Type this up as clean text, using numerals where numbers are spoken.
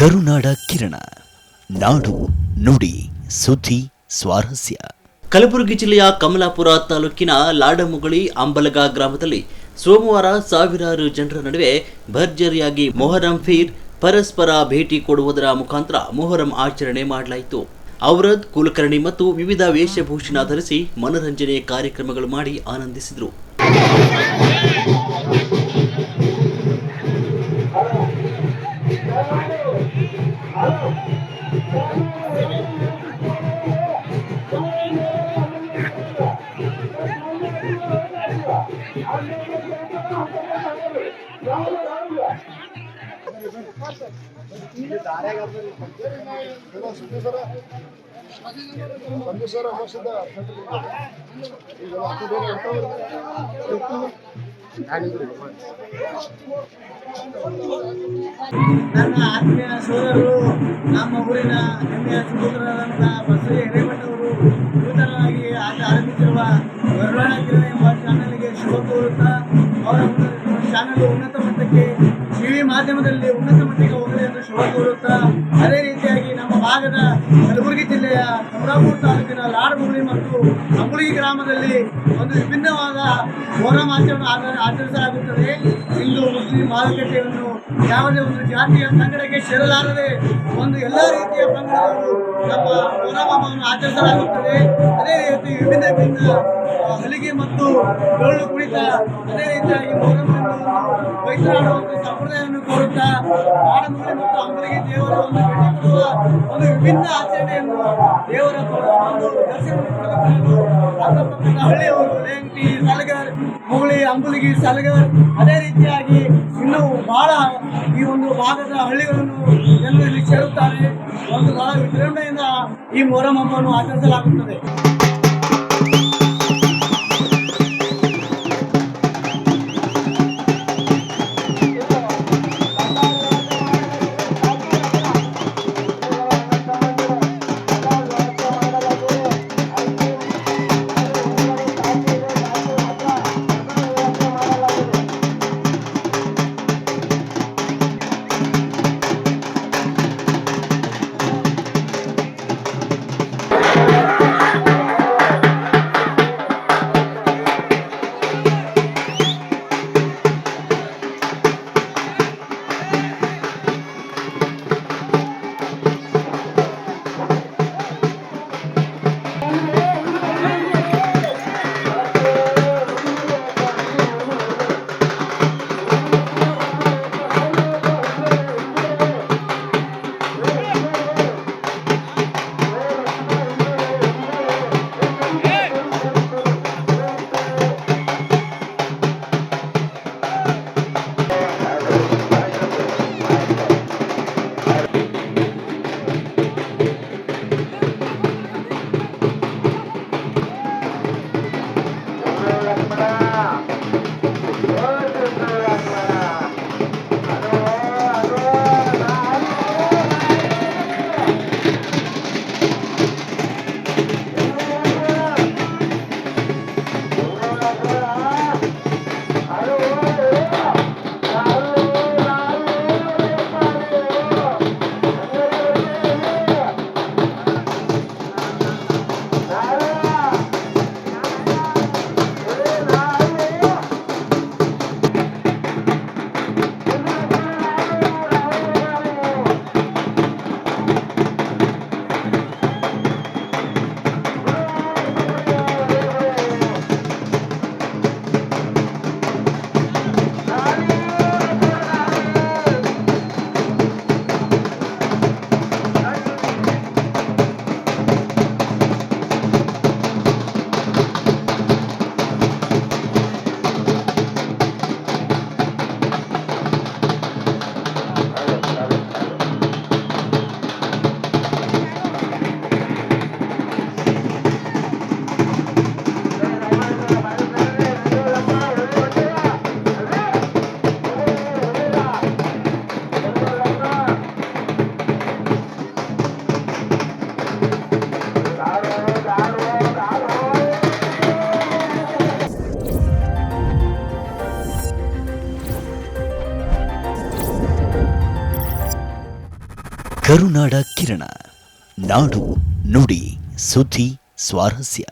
ಕರುನಾಡ ಕಿರಣ, ನಾಡು ನುಡಿ ಸುದ್ದಿ ಸ್ವಾರಸ್ಯ. ಕಲಬುರಗಿ ಜಿಲ್ಲೆಯ ಕಮಲಾಪುರ ತಾಲೂಕಿನ ಲಾಡಮುಗಳಿ ಅಂಬಲಗ ಗ್ರಾಮದಲ್ಲಿ ಸೋಮವಾರ ಸಾವಿರಾರು ಜನರ ನಡುವೆ ಭರ್ಜರಿಯಾಗಿ ಮೊಹರಂ ಫೀರ್ ಪರಸ್ಪರ ಭೇಟಿ ಕೊಡುವುದರ ಮುಖಾಂತರ ಮೊಹರಂ ಆಚರಣೆ ಮಾಡಲಾಯಿತು. ಔರದ್, ಕುಲಕರ್ಣಿ ಮತ್ತು ವಿವಿಧ ವೇಷಭೂಷಣ ಧರಿಸಿ ಮನರಂಜನೆ ಕಾರ್ಯಕ್ರಮಗಳು ಮಾಡಿ ಆನಂದಿಸಿದರು. ನನ್ನ ಆತ್ಮೀಯ ಸೋದರರು, ನಮ್ಮ ಊರಿನ ಹೆಮ್ಮೆಯ ಸುಪುತ್ರರಾದಂತಹ ಬಸರಿ ಹಿರೇಮಠವರು ನೂತನವಾಗಿ ಆರಂಭಿಸಿರುವ ಕರುನಾಡ ಕಿರಣ ಎಂಬ ಚಾನಲ್ಗೆ ಶುಭ ಕೋರುತ್ತಾ ಅವರ ಚಾನಲ್ ಉನ್ನತ ಮಟ್ಟಕ್ಕೆ ಟಿವಿ ಮಾಧ್ಯಮದಲ್ಲಿ ಉನ್ನತ ಮಟ್ಟಕ್ಕೆ ಹೋಗಲಿ ಎಂದು ಶುಭ ಕೋರುತ್ತಾ, ಅದೇ ರೀತಿಯಾಗಿ ನಮ್ಮ ಭಾಗದ ಕಲಬುರಗಿ ಜಿಲ್ಲೆಯ ಕಮಲಾಪುರ ತಾಲೂಕಿನ ಲಾಡಮುಗಳಿ ಮತ್ತು ಅಂಬುಲಗಿ ಗ್ರಾಮದಲ್ಲಿ ಒಂದು ವಿಭಿನ್ನವಾದ ಮೊಹರಂ ಆಚರಿಸಲಾಗುತ್ತದೆ. ಹಿಂದೂ ಮುಸ್ಲಿಂ ಮಾರುಕಟ್ಟೆಯನ್ನು ಯಾವುದೇ ಒಂದು ಜಾತಿಯ ಪಂಗಡಕ್ಕೆ ಸೇರಲಾರದೆ ಒಂದು ಎಲ್ಲ ರೀತಿಯ ಪಂಗಡಗಳು ನಮ್ಮ ಮೊಹರಂ ಹಬ್ಬವನ್ನು ಆಚರಿಸಲಾಗುತ್ತದೆ. ಅದೇ ರೀತಿ ವಿಭಿನ್ನ ಹಲಿಗೆ ಮತ್ತು ಡೊಳ್ಳು ಕುಣಿತ, ಅದೇ ರೀತಿಯಾಗಿ ಮೊಹರಂ ವೈದ್ಯರಾಡುವಂಥ ಸಂಪ್ರದಾಯವನ್ನು ಕೋರುತ್ತಾ ಲಾಡಮುಗಳಿ ಮತ್ತು ಅಂಬಲಗಿ ದೇವರ ಒಂದು ಭೇಟಿ ಕೊಡುವ ಒಂದು ವಿಭಿನ್ನ ಆಚರಣೆಯನ್ನು ದೇವರ ಒಂದು ದರ್ಶನವನ್ನು ಪಡೆದುಕೊಳ್ಳಲು ಅಕ್ಕಪಕ್ಕದ ಹಳ್ಳಿಯವರು ಲೇಂಟಿ, ಸಲಗರ್, ಮುಗಳಿ, ಅಂಬಲಗಿ, ಸಲಗರ್, ಅದೇ ರೀತಿಯಾಗಿ ಇನ್ನೂ ಬಹಳ ಈ ಒಂದು ಭಾಗದ ಹಳ್ಳಿಗಳನ್ನು ಜನರು ಇಲ್ಲಿ ಸೇರುತ್ತಾರೆ. ಒಂದು ಬಹಳ ವಿಜೃಂಭಣೆಯಿಂದ ಈ ಮೊಹರಂ ಹಬ್ಬವನ್ನು ಆಚರಿಸಲಾಗುತ್ತದೆ. ಕರುನಾಡ ಕಿರಣ, ನಾಡು ನುಡಿ ಸುದ್ದಿ ಸ್ವಾರಸ್ಯ.